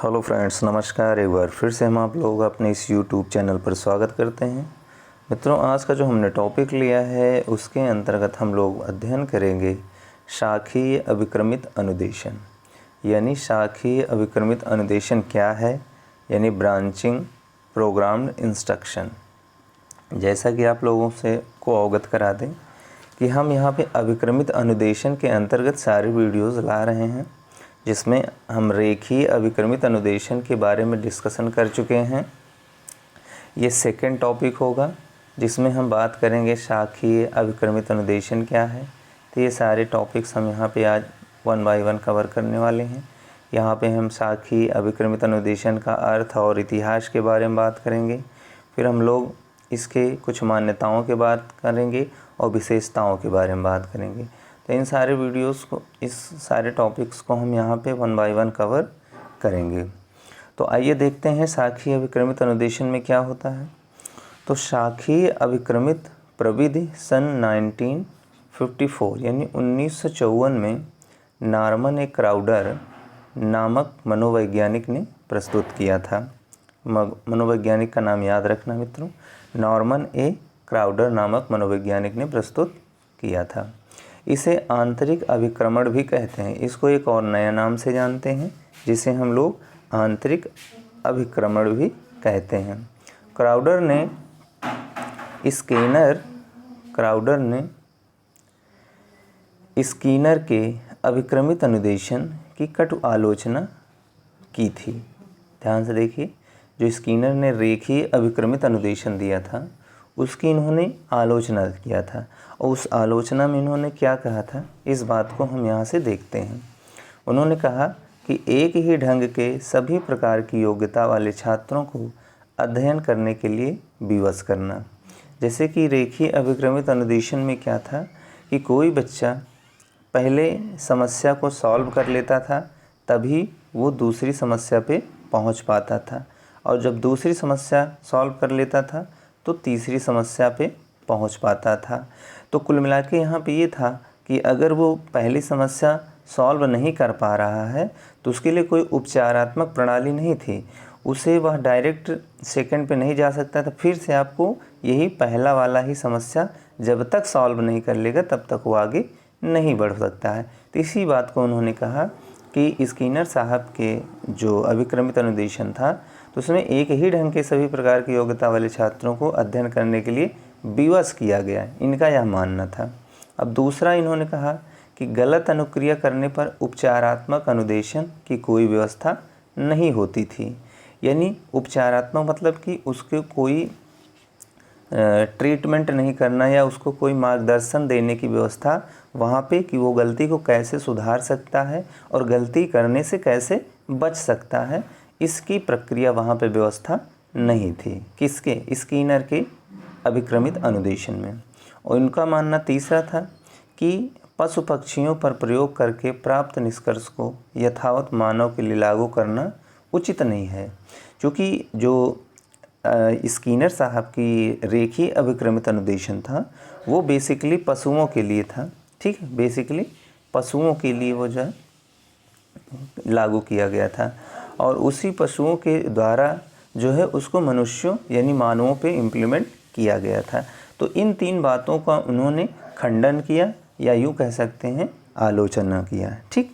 Hello friends, नमस्कार। एक बार फिर से हम आप लोग अपने इस यूट्यूब चैनल पर स्वागत करते हैं। मित्रों, आज का जो हमने टॉपिक लिया है उसके अंतर्गत हम लोग अध्ययन करेंगे शाखीय अभिक्रमित अनुदेशन। यानी शाखीय अभिक्रमित अनुदेशन क्या है, यानी ब्रांचिंग प्रोग्राम्ड इंस्ट्रक्शन। जैसा कि आप लोगों से को अवगत करा दें कि हम यहाँ पे अभिक्रमित अनुदेशन के अंतर्गत सारे वीडियोज़ ला रहे हैं, जिसमें हम रेखीय अभिक्रमित अनुदेशन के बारे में डिस्कशन कर चुके हैं। ये सेकंड टॉपिक होगा जिसमें हम बात करेंगे शाखीय अभिक्रमित अनुदेशन क्या है। तो ये सारे टॉपिक्स हम यहाँ पे आज 1 बाय 1 कवर करने वाले हैं। यहाँ पे हम शाखीय अभिक्रमित अनुदेशन का अर्थ और इतिहास के बारे में बात करेंगे। फिर हम लोग इसके कुछ मान्यताओं के बात करेंगे और विशेषताओं के बारे में बात करेंगे। तो इन सारे वीडियोस को, इस सारे टॉपिक्स को हम यहाँ पे 1 बाय 1 कवर करेंगे। तो आइए देखते हैं शाखीय अभिक्रमित अनुदेशन में क्या होता है। तो शाखीय अभिक्रमित प्रविधि सन 1954 यानी 1954 में नॉर्मन ए क्राउडर नामक मनोवैज्ञानिक ने प्रस्तुत किया था। मनोवैज्ञानिक का नाम याद रखना मित्रों, नॉर्मन ए क्राउडर नामक मनोवैज्ञानिक ने प्रस्तुत किया था। इसे आंतरिक अभिक्रमण भी कहते हैं। इसको एक और नया नाम से जानते हैं जिसे हम लोग आंतरिक अभिक्रमण भी कहते हैं। क्राउडर ने स्कीनर के अभिक्रमित अनुदेशन की कटु आलोचना की थी। ध्यान से देखिए, जो स्कीनर ने रेखीय अभिक्रमित अनुदेशन दिया था उसकी इन्होंने आलोचना किया था, और उस आलोचना में इन्होंने क्या कहा था, इस बात को हम यहाँ से देखते हैं। उन्होंने कहा कि एक ही ढंग के सभी प्रकार की योग्यता वाले छात्रों को अध्ययन करने के लिए विवश करना। जैसे कि रेखीय अभिक्रमित अनुदेशन में क्या था कि कोई बच्चा पहले समस्या को सॉल्व कर लेता था, तभी वो दूसरी समस्या पे पहुँच पाता था, और जब दूसरी समस्या सॉल्व कर लेता था तो तीसरी समस्या पे पहुंच पाता था। तो कुल मिला के यहाँ पे ये था कि अगर वो पहली समस्या सॉल्व नहीं कर पा रहा है तो उसके लिए कोई उपचारात्मक प्रणाली नहीं थी, उसे वह डायरेक्ट सेकंड पे नहीं जा सकता था। फिर से आपको यही पहला वाला ही समस्या जब तक सॉल्व नहीं कर लेगा तब तक वो आगे नहीं बढ़ सकता है। तो इसी बात को उन्होंने कहा कि स्कीनर साहब के जो अभिक्रमित अनुदेशन था तो उसमें एक ही ढंग के सभी प्रकार की योग्यता वाले छात्रों को अध्ययन करने के लिए विवश किया गया है, इनका यह मानना था। अब दूसरा इन्होंने कहा कि गलत अनुक्रिया करने पर उपचारात्मक अनुदेशन की कोई व्यवस्था नहीं होती थी। यानी उपचारात्मक मतलब कि उसके कोई ट्रीटमेंट नहीं करना या उसको कोई मार्गदर्शन देने की व्यवस्था वहाँ पे कि वो गलती को कैसे सुधार सकता है और गलती करने से कैसे बच सकता है, इसकी प्रक्रिया वहाँ पे व्यवस्था नहीं थी। किसके? स्कीनर के अभिक्रमित अनुदेशन में। और उनका मानना तीसरा था कि पशु पक्षियों पर प्रयोग करके प्राप्त निष्कर्ष को यथावत मानव के लिए लागू करना उचित नहीं है, क्योंकि जो स्कीनर साहब की रेखीय अभिक्रमित अनुदेशन था वो बेसिकली पशुओं के लिए था। ठीक है, बेसिकली पशुओं के लिए वो जो है लागू किया गया था, और उसी पशुओं के द्वारा जो है उसको मनुष्यों यानी मानवों पे इम्प्लीमेंट किया गया था। तो इन तीन बातों का उन्होंने खंडन किया या यूँ कह सकते हैं आलोचना किया। ठीक,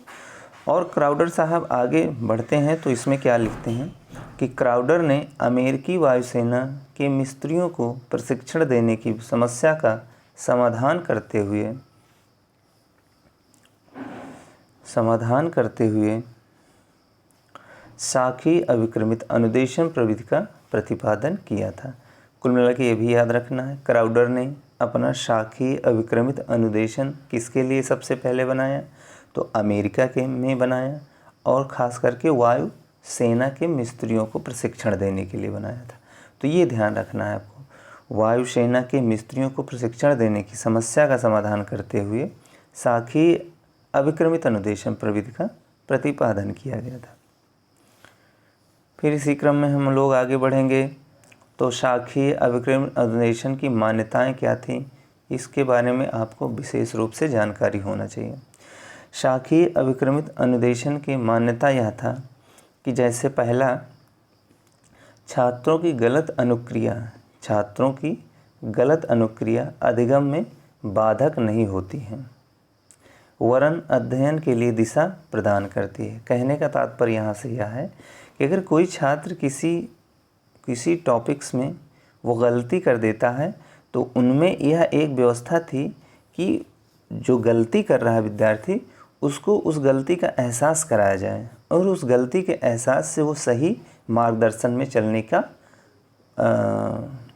और क्राउडर साहब आगे बढ़ते हैं तो इसमें क्या लिखते हैं कि क्राउडर ने अमेरिकी वायुसेना के मिस्त्रियों को प्रशिक्षण देने की समस्या का समाधान करते हुए शाखीय अभिक्रमित अनुदेशन प्रविधि का प्रतिपादन किया था। कुल मिला के ये भी याद रखना है, क्राउडर ने अपना शाखीय अभिक्रमित अनुदेशन किसके लिए सबसे पहले बनाया, तो अमेरिका के में बनाया, और ख़ास करके वायु सेना के मिस्त्रियों को प्रशिक्षण देने के लिए बनाया था। तो ये ध्यान रखना है आपको, वायुसेना के मिस्त्रियों को प्रशिक्षण देने की समस्या का समाधान करते हुए शाखीय अभिक्रमित अनुदेशन प्रविधि का प्रतिपादन किया गया था। फिर इसी क्रम में हम लोग आगे बढ़ेंगे तो शाखीय अभिक्रमित अनुदेशन की मान्यताएं क्या थी, इसके बारे में आपको विशेष रूप से जानकारी होना चाहिए। शाखीय अभिक्रमित अनुदेशन की मान्यता यह था कि जैसे पहला, छात्रों की गलत अनुक्रिया अधिगम में बाधक नहीं होती हैं, वरन अध्ययन के लिए दिशा प्रदान करती है। कहने का तात्पर्य यहाँ से यह है कि अगर कोई छात्र किसी टॉपिक्स में वो गलती कर देता है तो उनमें यह एक व्यवस्था थी कि जो गलती कर रहा है विद्यार्थी उसको उस गलती का एहसास कराया जाए और उस गलती के एहसास से वो सही मार्गदर्शन में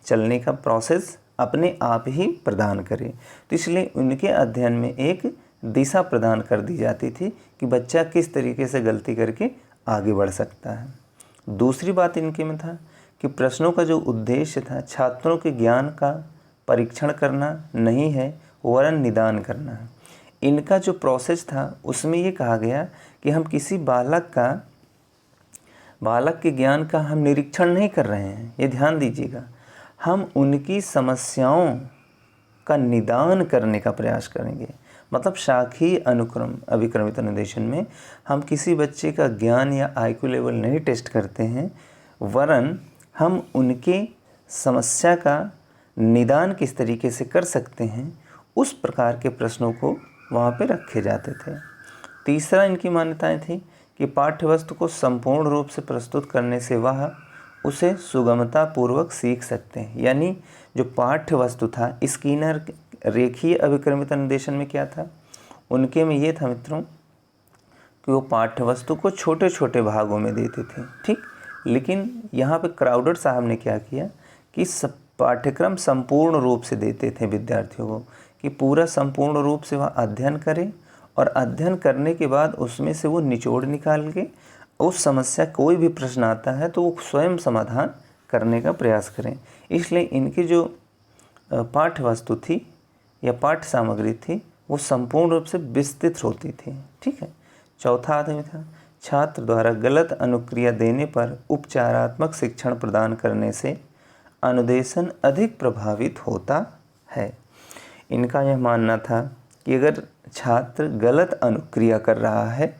चलने का प्रोसेस अपने आप ही प्रदान करे। तो इसलिए उनके अध्ययन में एक दिशा प्रदान कर दी जाती थी कि बच्चा किस तरीके से गलती करके आगे बढ़ सकता है। दूसरी बात इनके में था कि प्रश्नों का जो उद्देश्य था छात्रों के ज्ञान का परीक्षण करना नहीं है वरन निदान करना है। इनका जो प्रोसेस था उसमें ये कहा गया कि हम किसी बालक के ज्ञान का हम निरीक्षण नहीं कर रहे हैं, ये ध्यान दीजिएगा, हम उनकी समस्याओं का निदान करने का प्रयास करेंगे। मतलब शाखीय अनुक्रम अभिक्रमित अनुदेशन में हम किसी बच्चे का ज्ञान या IQ लेवल नहीं टेस्ट करते हैं, वरन हम उनके समस्या का निदान किस तरीके से कर सकते हैं उस प्रकार के प्रश्नों को वहाँ पे रखे जाते थे। तीसरा इनकी मान्यताएं थी कि पाठ्य वस्तु को संपूर्ण रूप से प्रस्तुत करने से वह उसे सुगमता पूर्वक सीख सकते हैं। यानी जो पाठ्य वस्तु था, स्किनर रेखीय अभिक्रमित अनुदेशन में क्या था, उनके में ये था मित्रों कि वो पाठ्य वस्तु को छोटे छोटे भागों में देते थे, ठीक। लेकिन यहाँ पे क्राउडर साहब ने क्या किया कि पाठ्यक्रम संपूर्ण रूप से देते थे विद्यार्थियों को, कि पूरा संपूर्ण रूप से वह अध्ययन करें और अध्ययन करने के बाद उसमें से वो निचोड़ निकाल के उस समस्या कोई भी प्रश्न आता है तो वो स्वयं समाधान करने का प्रयास करें। इसलिए इनकी जो पाठ्य वस्तु थी या पाठ्य सामग्री थी वो संपूर्ण रूप से विस्तृत होती थी, ठीक है। चौथा आदमी था, छात्र द्वारा गलत अनुक्रिया देने पर उपचारात्मक शिक्षण प्रदान करने से अनुदेशन अधिक प्रभावित होता है। इनका यह मानना था कि अगर छात्र गलत अनुक्रिया कर रहा है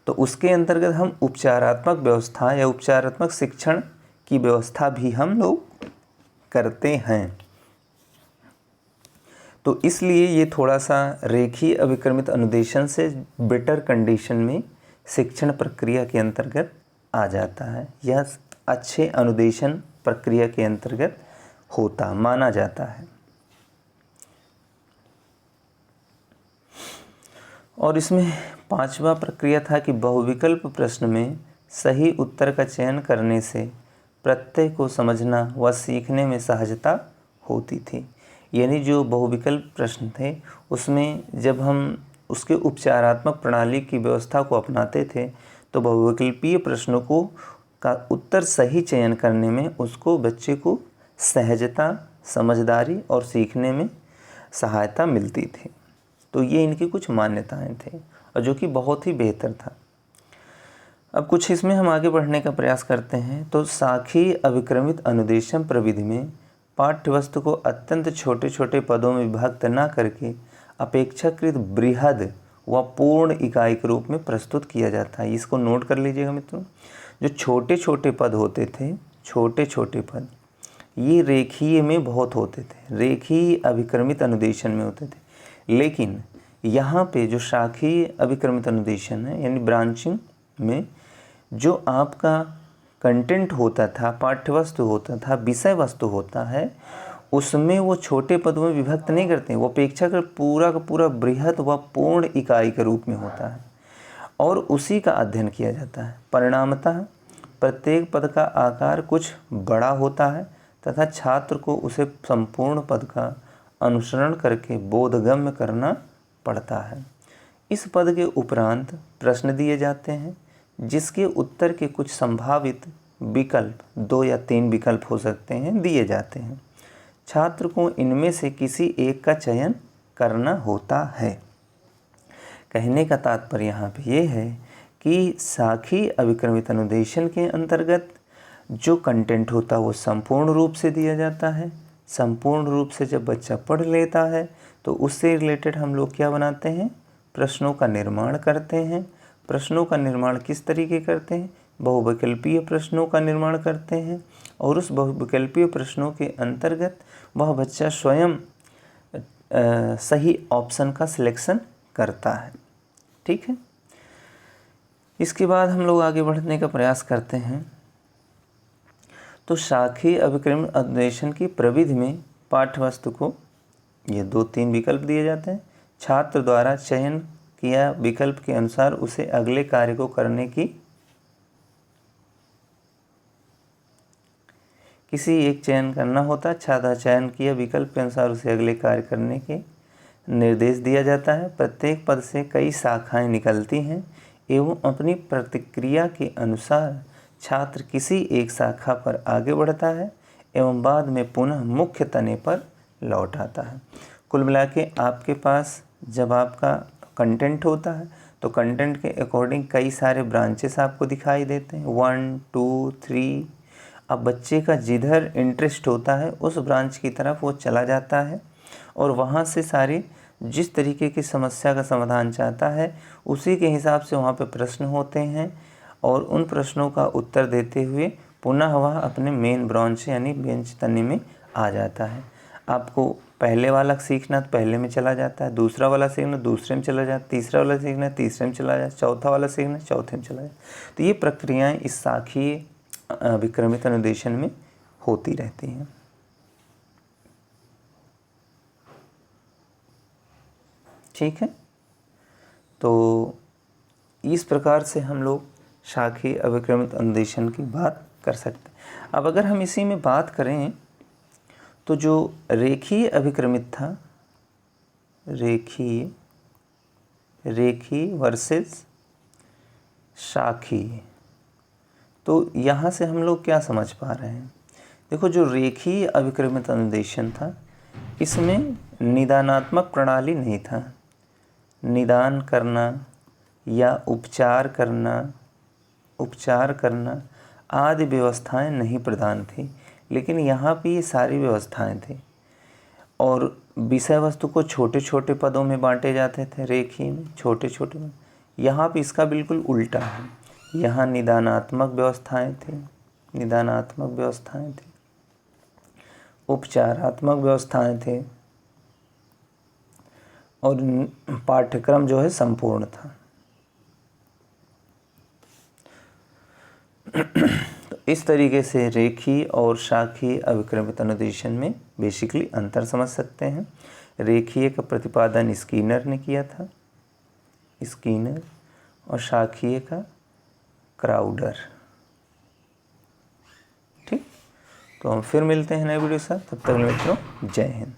तो उसके अंतर्गत हम उपचारात्मक व्यवस्था या उपचारात्मक शिक्षण की व्यवस्था भी हम लोग करते हैं। तो इसलिए ये थोड़ा सा रेखीय अभिक्रमित अनुदेशन से बेटर कंडीशन में शिक्षण प्रक्रिया के अंतर्गत आ जाता है। यह अच्छे अनुदेशन प्रक्रिया के अंतर्गत माना जाता है। और इसमें पांचवा प्रक्रिया था कि बहुविकल्प प्रश्न में सही उत्तर का चयन करने से प्रत्यय को समझना व सीखने में सहजता होती थी। यानी जो बहुविकल्प प्रश्न थे उसमें जब हम उसके उपचारात्मक प्रणाली की व्यवस्था को अपनाते थे तो बहुविकल्पीय प्रश्नों का उत्तर सही चयन करने में उसको बच्चे को सहजता, समझदारी और सीखने में सहायता मिलती थी। तो ये इनकी कुछ मान्यताएं थे और जो कि बहुत ही बेहतर था। अब कुछ इसमें हम आगे बढ़ने का प्रयास करते हैं। तो शाखीय अभिक्रमित अनुदेशन प्रविधि में पाठ्यवस्तु को अत्यंत छोटे छोटे पदों में विभक्त न करके अपेक्षाकृत बृहद व पूर्ण इकाई के रूप में प्रस्तुत किया जाता है। इसको नोट कर लीजिएगा मित्रों। जो छोटे छोटे पद होते थे, छोटे छोटे पद ये रेखीय में बहुत होते थे, रेखीय अभिक्रमित अनुदेशन में होते थे। लेकिन यहाँ पे जो शाखीय अभिक्रमित अनुदेशन है यानी ब्रांचिंग में जो आपका कंटेंट होता था, पाठ्यवस्तु होता था, विषय वस्तु होता है, उसमें वो छोटे पदों में विभक्त नहीं करते। वो अपेक्षाकृत पूरा का पूरा बृहद व पूर्ण इकाई के रूप में होता है और उसी का अध्ययन किया जाता है। परिणामतः प्रत्येक पद का आकार कुछ बड़ा होता है तथा छात्र को उसे संपूर्ण पद का अनुसरण करके बोधगम्य करना पड़ता है। इस पद के उपरांत प्रश्न दिए जाते हैं जिसके उत्तर के कुछ संभावित विकल्प, 2 या 3 विकल्प हो सकते हैं, दिए जाते हैं। छात्र को इनमें से किसी एक का चयन करना होता है। कहने का तात्पर्य यहाँ पे ये है कि शाखीय अभिक्रमित अनुदेशन के अंतर्गत जो कंटेंट होता है वो संपूर्ण रूप से दिया जाता है। संपूर्ण रूप से जब बच्चा पढ़ लेता है तो उससे रिलेटेड हम लोग क्या बनाते हैं, प्रश्नों का निर्माण करते हैं। प्रश्नों का निर्माण किस तरीके करते हैं? बहुविकल्पीय प्रश्नों का निर्माण करते हैं और उस बहुविकल्पीय प्रश्नों के अंतर्गत वह बच्चा स्वयं सही ऑप्शन का सिलेक्शन करता है। ठीक है। इसके बाद हम लोग आगे बढ़ने का प्रयास करते हैं। तो शाखीय अभिक्रम अन्वेषण की प्रविधि में पाठ्यवस्तु को ये 2-3 विकल्प दिए जाते हैं। छात्र द्वारा चयन किया विकल्प के अनुसार उसे अगले कार्य को करने की किसी एक चयन करना होता है। छात्र चयन किया विकल्प के अनुसार उसे अगले कार्य करने के निर्देश दिया जाता है। प्रत्येक पद से कई शाखाएं निकलती हैं एवं अपनी प्रतिक्रिया के अनुसार छात्र किसी एक शाखा पर आगे बढ़ता है एवं बाद में पुनः मुख्य तने पर लौट आता है। कुल मिला के आपके पास जब आपका कंटेंट होता है तो कंटेंट के अकॉर्डिंग कई सारे ब्रांचेस आपको दिखाई देते हैं, 1, 2, 3। अब बच्चे का जिधर इंटरेस्ट होता है उस ब्रांच की तरफ वो चला जाता है और वहाँ से सारी जिस तरीके की समस्या का समाधान चाहता है उसी के हिसाब से वहाँ पे प्रश्न होते हैं और उन प्रश्नों का उत्तर देते हुए पुनः वह अपने मेन ब्रांच यानी बेंच तने में आ जाता है। आपको पहले वाला सीखना तो पहले में चला जाता है, दूसरा वाला सीखना दूसरे में चला जाता है, तीसरा वाला सीखना तीसरे में चला जाता है, चौथा वाला सीखना चौथे में चला जाता है। तो ये प्रक्रियाएं इस शाखीय विक्रमित अनुदेशन में होती रहती हैं। ठीक है। तो इस प्रकार से हम लोग शाखीय अभिक्रमित अनुदेशन की बात कर सकते हैं। अब अगर हम इसी में बात करें तो जो रेखीय अभिक्रमित था, रेखीय वर्सेस शाखीय, तो यहाँ से हम लोग क्या समझ पा रहे हैं? देखो, जो रेखीय अभिक्रमित अनुदेशन था इसमें निदानात्मक प्रणाली नहीं था। निदान करना या उपचार करना आदि व्यवस्थाएं नहीं प्रदान थी, लेकिन यहाँ पे ये सारी व्यवस्थाएं थी और विषय वस्तु को छोटे छोटे पदों में बांटे जाते थे। रेखीय में छोटे छोटे में, यहाँ पे इसका बिल्कुल उल्टा है। यहाँ निदानात्मक व्यवस्थाएं थी, उपचारात्मक व्यवस्थाएं थे और पाठ्यक्रम जो है संपूर्ण था। तो इस तरीके से रेखीय और शाखीय अभिक्रमित अनुदेशन में बेसिकली अंतर समझ सकते हैं। रेखीय का प्रतिपादन स्किनर ने किया था, और शाखीय का क्राउडर। ठीक, तो हम फिर मिलते हैं नए वीडियो के साथ। तब तक मित्रों, जय हिंद।